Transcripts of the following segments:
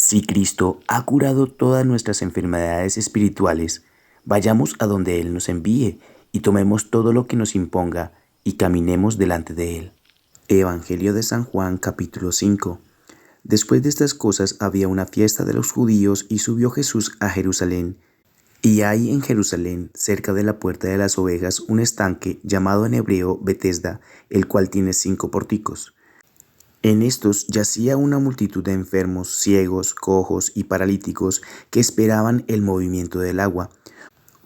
Si Cristo ha curado todas nuestras enfermedades espirituales, vayamos a donde Él nos envíe y tomemos todo lo que nos imponga y caminemos delante de Él. Evangelio de San Juan, capítulo 5. Después de estas cosas había una fiesta de los judíos y subió Jesús a Jerusalén. Y hay en Jerusalén, cerca de la puerta de las ovejas, un estanque llamado en hebreo Betesda, el cual tiene 5 pórticos. En estos yacía una multitud de enfermos, ciegos, cojos y paralíticos que esperaban el movimiento del agua,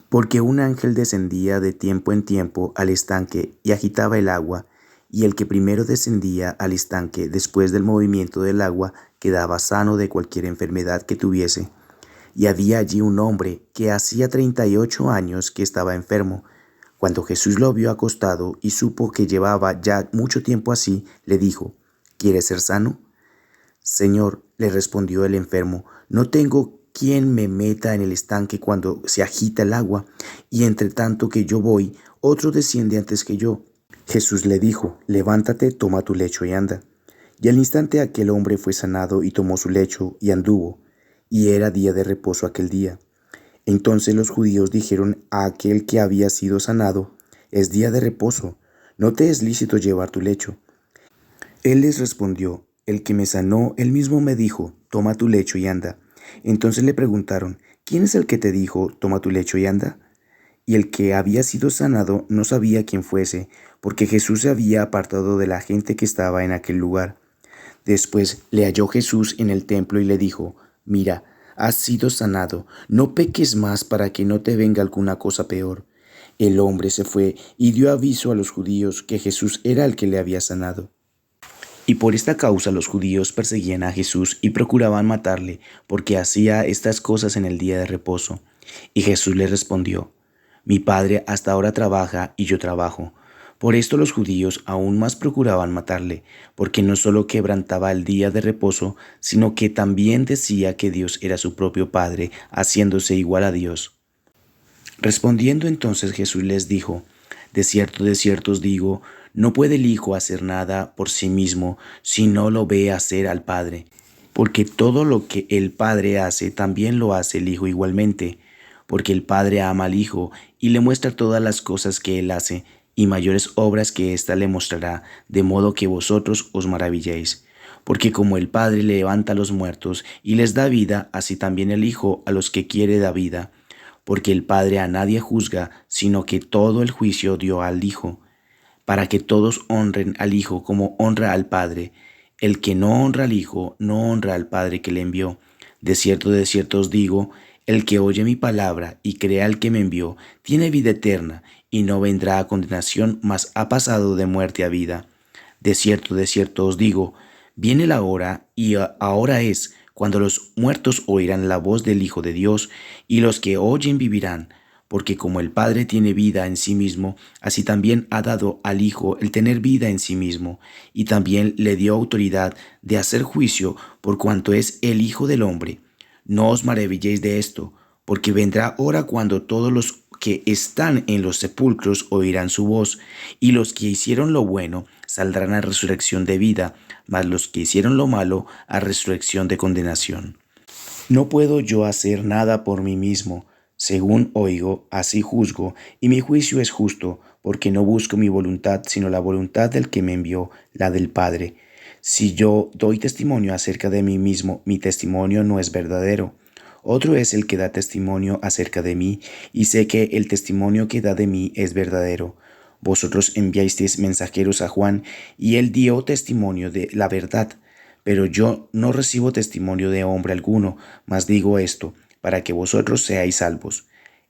porque un ángel descendía de tiempo en tiempo al estanque y agitaba el agua, y el que primero descendía al estanque después del movimiento del agua quedaba sano de cualquier enfermedad que tuviese. Y había allí un hombre que hacía 38 años que estaba enfermo. Cuando Jesús lo vio acostado y supo que llevaba ya mucho tiempo así, le dijo: ¿Quieres ser sano? Señor, le respondió el enfermo, no tengo quien me meta en el estanque cuando se agita el agua, y entre tanto que yo voy, otro desciende antes que yo. Jesús le dijo: levántate, toma tu lecho y anda. Y al instante aquel hombre fue sanado y tomó su lecho y anduvo, y era día de reposo aquel día. Entonces los judíos dijeron a aquel que había sido sanado: es día de reposo, no te es lícito llevar tu lecho. Él les respondió: el que me sanó, él mismo me dijo: toma tu lecho y anda. Entonces le preguntaron: ¿quién es el que te dijo: toma tu lecho y anda? Y el que había sido sanado no sabía quién fuese, porque Jesús se había apartado de la gente que estaba en aquel lugar. Después le halló Jesús en el templo y le dijo: mira, has sido sanado, no peques más para que no te venga alguna cosa peor. El hombre se fue y dio aviso a los judíos que Jesús era el que le había sanado. Y por esta causa los judíos perseguían a Jesús y procuraban matarle, porque hacía estas cosas en el día de reposo. Y Jesús les respondió: mi Padre hasta ahora trabaja y yo trabajo. Por esto los judíos aún más procuraban matarle, porque no solo quebrantaba el día de reposo, sino que también decía que Dios era su propio Padre, haciéndose igual a Dios. Respondiendo entonces Jesús les dijo: de cierto os digo, no puede el Hijo hacer nada por sí mismo si no lo ve hacer al Padre, porque todo lo que el Padre hace también lo hace el Hijo igualmente, porque el Padre ama al Hijo y le muestra todas las cosas que Él hace, y mayores obras que ésta le mostrará, de modo que vosotros os maravilléis. Porque como el Padre levanta a los muertos y les da vida, así también el Hijo a los que quiere da vida. Porque el Padre a nadie juzga, sino que todo el juicio dio al Hijo, para que todos honren al Hijo como honra al Padre. El que no honra al Hijo, no honra al Padre que le envió. De cierto os digo, el que oye mi palabra y crea al que me envió, tiene vida eterna, y no vendrá a condenación, mas ha pasado de muerte a vida. De cierto os digo, viene la hora, y ahora es, cuando los muertos oirán la voz del Hijo de Dios, y los que oyen vivirán. Porque como el Padre tiene vida en sí mismo, así también ha dado al Hijo el tener vida en sí mismo, y también le dio autoridad de hacer juicio por cuanto es el Hijo del hombre. No os maravilléis de esto, porque vendrá hora cuando todos los que están en los sepulcros oirán su voz, y los que hicieron lo bueno saldrán a resurrección de vida, mas los que hicieron lo malo a resurrección de condenación. No puedo yo hacer nada por mí mismo. Según oigo, así juzgo, y mi juicio es justo, porque no busco mi voluntad, sino la voluntad del que me envió, la del Padre. Si yo doy testimonio acerca de mí mismo, mi testimonio no es verdadero. Otro es el que da testimonio acerca de mí, y sé que el testimonio que da de mí es verdadero. Vosotros enviasteis mensajeros a Juan, y él dio testimonio de la verdad. Pero yo no recibo testimonio de hombre alguno, mas digo esto, para que vosotros seáis salvos.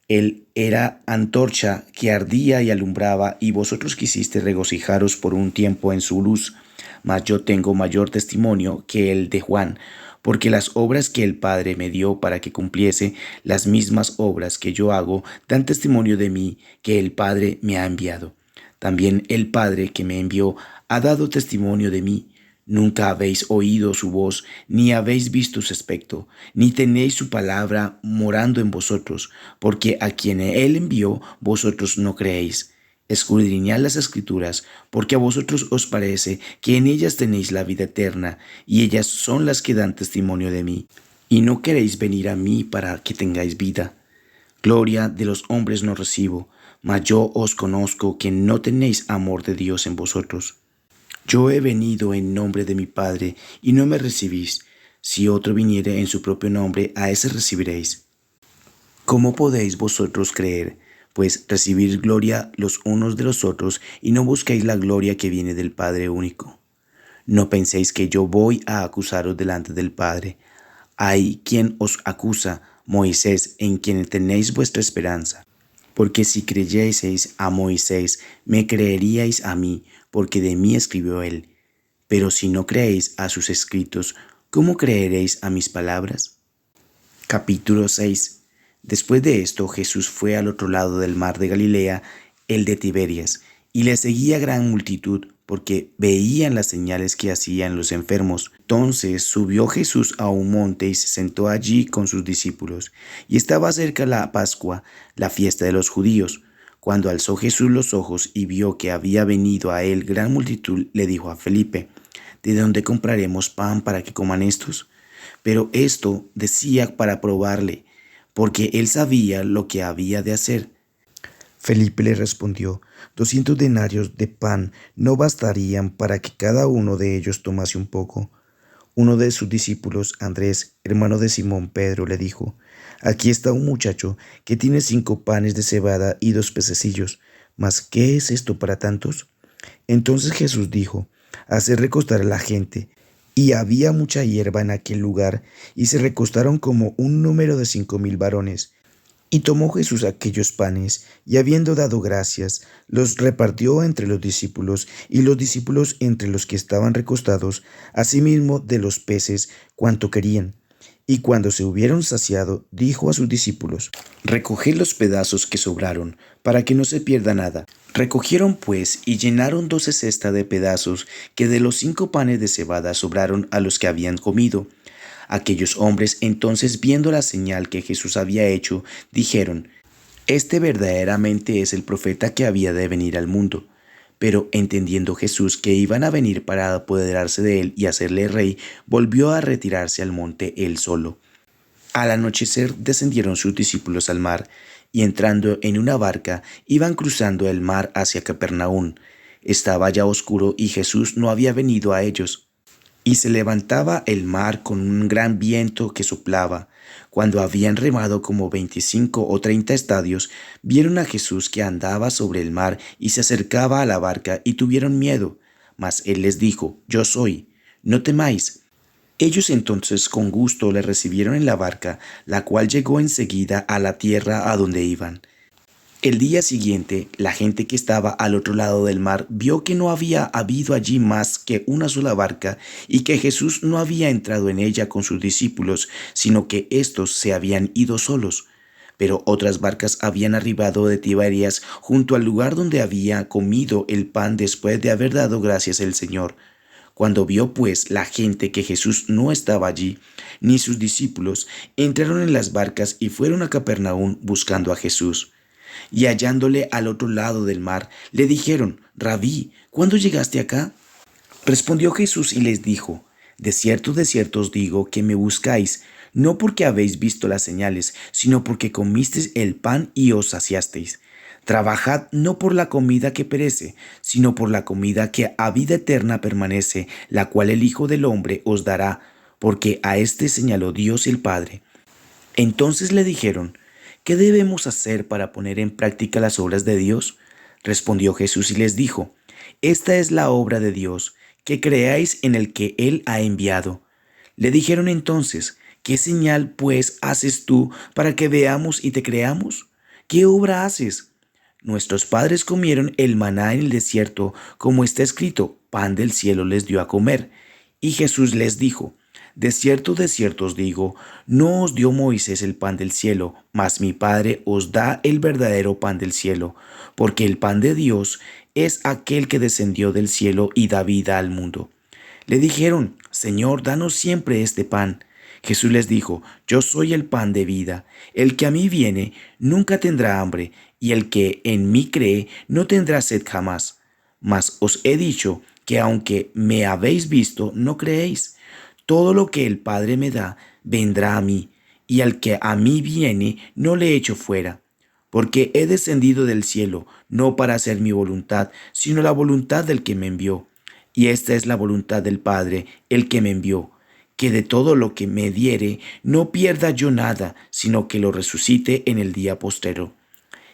Él era antorcha que ardía y alumbraba, y vosotros quisisteis regocijaros por un tiempo en su luz. Mas yo tengo mayor testimonio que el de Juan, porque las obras que el Padre me dio para que cumpliese, las mismas obras que yo hago, dan testimonio de mí que el Padre me ha enviado. También el Padre que me envió ha dado testimonio de mí. Nunca habéis oído su voz, ni habéis visto su aspecto, ni tenéis su palabra morando en vosotros, porque a quien él envió, vosotros no creéis. Escudriñad las Escrituras, porque a vosotros os parece que en ellas tenéis la vida eterna, y ellas son las que dan testimonio de mí. y no queréis venir a mí para que tengáis vida. Gloria de los hombres no recibo, mas yo os conozco que no tenéis amor de Dios en vosotros. Yo he venido en nombre de mi Padre, y no me recibís. Si otro viniere en su propio nombre, a ese recibiréis. ¿Cómo podéis vosotros creer, pues recibir gloria los unos de los otros, y no busquéis la gloria que viene del Padre único? No penséis que yo voy a acusaros delante del Padre. Hay quien os acusa, Moisés, en quien tenéis vuestra esperanza. Porque si creyeseis a Moisés, me creeríais a mí, porque de mí escribió él. Pero si no creéis a sus escritos, ¿cómo creeréis a mis palabras? Capítulo 6. Después de esto, Jesús fue al otro lado del mar de Galilea, el de Tiberias, y le seguía gran multitud, porque veían las señales que hacían los enfermos. Entonces subió Jesús a un monte y se sentó allí con sus discípulos. Y estaba cerca la Pascua, la fiesta de los judíos. Cuando alzó Jesús los ojos y vio que había venido a él gran multitud, le dijo a Felipe: ¿De dónde compraremos pan para que coman estos? Pero esto decía para probarle, porque él sabía lo que había de hacer. Felipe le respondió: 200 denarios de pan no bastarían para que cada uno de ellos tomase un poco. Uno de sus discípulos, Andrés, hermano de Simón Pedro, le dijo: Aquí está un muchacho que tiene 5 panes de cebada y 2 pececillos, mas ¿qué es esto para tantos? Entonces Jesús dijo: Haced recostar a la gente. Y había mucha hierba en aquel lugar, y se recostaron como un número de 5,000 varones. Y tomó Jesús aquellos panes, y habiendo dado gracias, los repartió entre los discípulos, y los discípulos entre los que estaban recostados, asimismo de los peces cuanto querían. Y cuando se hubieron saciado, dijo a sus discípulos: Recoged los pedazos que sobraron, para que no se pierda nada. Recogieron pues y llenaron 12 cestas de pedazos que de los 5 panes de cebada sobraron a los que habían comido. Aquellos hombres entonces, viendo la señal que Jesús había hecho, dijeron: Este verdaderamente es el profeta que había de venir al mundo. Pero entendiendo Jesús que iban a venir para apoderarse de él y hacerle rey, volvió a retirarse al monte él solo. Al anochecer descendieron sus discípulos al mar, y entrando en una barca, iban cruzando el mar hacia Capernaum. Estaba ya oscuro y Jesús no había venido a ellos. Y se levantaba el mar con un gran viento que soplaba. Cuando habían remado como 25 o 30 estadios, vieron a Jesús que andaba sobre el mar y se acercaba a la barca y tuvieron miedo. Mas él les dijo: Yo soy, no temáis. Ellos entonces con gusto le recibieron en la barca, la cual llegó enseguida a la tierra a donde iban. El día siguiente, la gente que estaba al otro lado del mar vio que no había habido allí más que una sola barca y que Jesús no había entrado en ella con sus discípulos, sino que éstos se habían ido solos. Pero otras barcas habían arribado de Tiberias junto al lugar donde había comido el pan después de haber dado gracias al Señor. Cuando vio pues la gente que Jesús no estaba allí, ni sus discípulos, entraron en las barcas y fueron a Capernaum buscando a Jesús. Y hallándole al otro lado del mar, le dijeron: Rabí, ¿cuándo llegaste acá? Respondió Jesús y les dijo: de cierto os digo que me buscáis, no porque habéis visto las señales, sino porque comisteis el pan y os saciasteis. Trabajad no por la comida que perece, sino por la comida que a vida eterna permanece, la cual el Hijo del Hombre os dará, porque a éste señaló Dios el Padre. Entonces le dijeron: ¿Qué debemos hacer para poner en práctica las obras de Dios? Respondió Jesús y les dijo: Esta es la obra de Dios, que creáis en el que Él ha enviado. Le dijeron entonces: ¿Qué señal pues haces tú para que veamos y te creamos? ¿Qué obra haces? Nuestros padres comieron el maná en el desierto, como está escrito: pan del cielo les dio a comer. Y Jesús les dijo: de cierto os digo, no os dio Moisés el pan del cielo, mas mi Padre os da el verdadero pan del cielo, porque el pan de Dios es aquel que descendió del cielo y da vida al mundo. Le dijeron: Señor, danos siempre este pan. Jesús les dijo: Yo soy el pan de vida. El que a mí viene nunca tendrá hambre, y el que en mí cree no tendrá sed jamás. Mas os he dicho que aunque me habéis visto, no creéis. Todo lo que el Padre me da vendrá a mí, y al que a mí viene no le echo fuera, porque he descendido del cielo, no para hacer mi voluntad, sino la voluntad del que me envió. Y esta es la voluntad del Padre, el que me envió, que de todo lo que me diere no pierda yo nada, sino que lo resucite en el día postrero.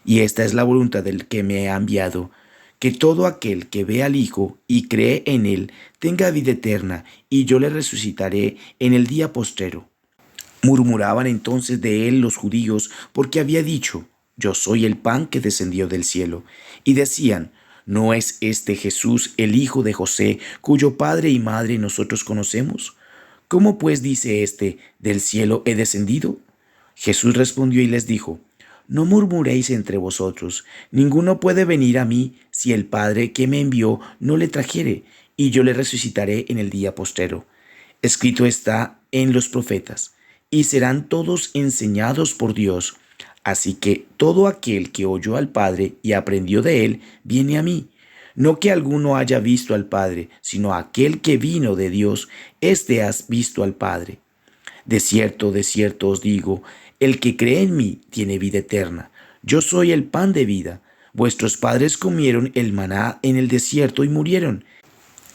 Y esta es la voluntad del que me ha enviado, que todo aquel que ve al Hijo y cree en él tenga vida eterna, y yo le resucitaré en el día postrero. Murmuraban entonces de él los judíos, porque había dicho: Yo soy el pan que descendió del cielo. Y decían: ¿No es este Jesús el hijo de José, cuyo padre y madre nosotros conocemos? ¿Cómo pues dice éste: Del cielo he descendido? Jesús respondió y les dijo: No murmuréis entre vosotros. Ninguno puede venir a mí si el Padre que me envió no le trajere, y yo le resucitaré en el día postrero. Escrito está en los profetas: y serán todos enseñados por Dios. Así que todo aquel que oyó al Padre y aprendió de él, viene a mí. No que alguno haya visto al Padre, sino aquel que vino de Dios, éste has visto al Padre. De cierto os digo, el que cree en mí tiene vida eterna. Yo soy el pan de vida. Vuestros padres comieron el maná en el desierto y murieron.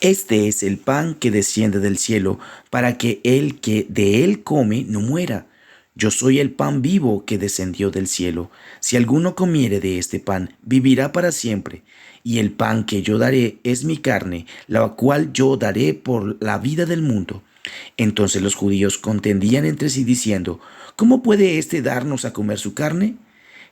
Este es el pan que desciende del cielo, para que el que de él come no muera. Yo soy el pan vivo que descendió del cielo. Si alguno comiere de este pan, vivirá para siempre. Y el pan que yo daré es mi carne, la cual yo daré por la vida del mundo. Entonces los judíos contendían entre sí diciendo: ¿Cómo puede éste darnos a comer su carne?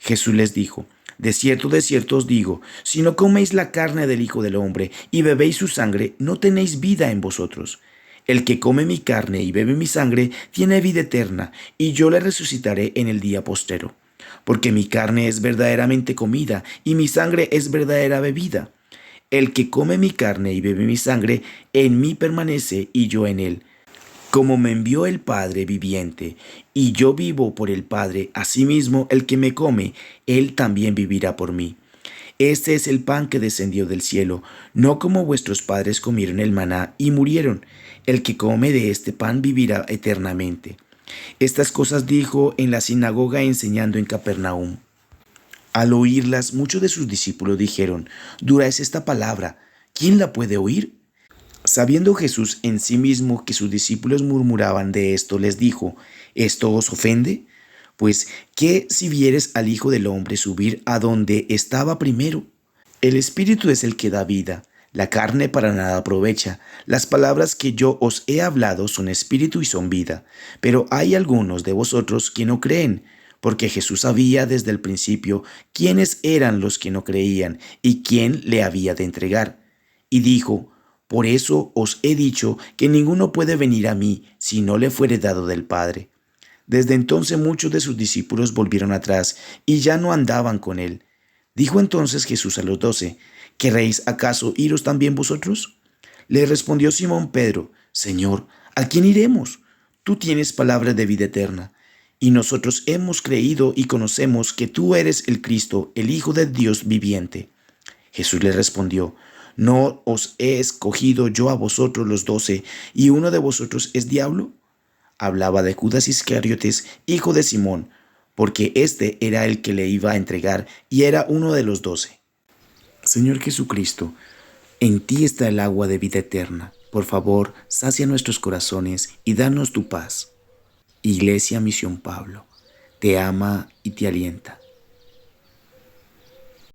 Jesús les dijo: de cierto os digo, si no coméis la carne del Hijo del Hombre y bebéis su sangre, no tenéis vida en vosotros. El que come mi carne y bebe mi sangre tiene vida eterna, y yo le resucitaré en el día postrero. Porque mi carne es verdaderamente comida, y mi sangre es verdadera bebida. El que come mi carne y bebe mi sangre, en mí permanece y yo en él. Como me envió el Padre viviente, y yo vivo por el Padre, asimismo el que me come, él también vivirá por mí. Este es el pan que descendió del cielo, no como vuestros padres comieron el maná y murieron. El que come de este pan vivirá eternamente. Estas cosas dijo en la sinagoga enseñando en Capernaum. Al oírlas, muchos de sus discípulos dijeron: Dura es esta palabra, ¿quién la puede oír? Sabiendo Jesús en sí mismo que sus discípulos murmuraban de esto, les dijo: ¿Esto os ofende? Pues, ¿qué si vieres al Hijo del Hombre subir a donde estaba primero? El Espíritu es el que da vida, la carne para nada aprovecha. Las palabras que yo os he hablado son espíritu y son vida. Pero hay algunos de vosotros que no creen, porque Jesús sabía desde el principio quiénes eran los que no creían y quién le había de entregar. Y dijo: Por eso os he dicho que ninguno puede venir a mí si no le fuere dado del Padre. Desde entonces muchos de sus discípulos volvieron atrás y ya no andaban con él. Dijo entonces Jesús a los 12: ¿Querréis acaso iros también vosotros? Le respondió Simón Pedro: Señor, ¿a quién iremos? Tú tienes palabras de vida eterna, y nosotros hemos creído y conocemos que tú eres el Cristo, el Hijo de Dios viviente. Jesús le respondió: ¿No os he escogido yo a vosotros los 12, y uno de vosotros es diablo? Hablaba de Judas Iscariotes, hijo de Simón, porque éste era el que le iba a entregar y era uno de los 12. Señor Jesucristo, en ti está el agua de vida eterna. Por favor, sacia nuestros corazones y danos tu paz. Iglesia Misión Pablo, te ama y te alienta.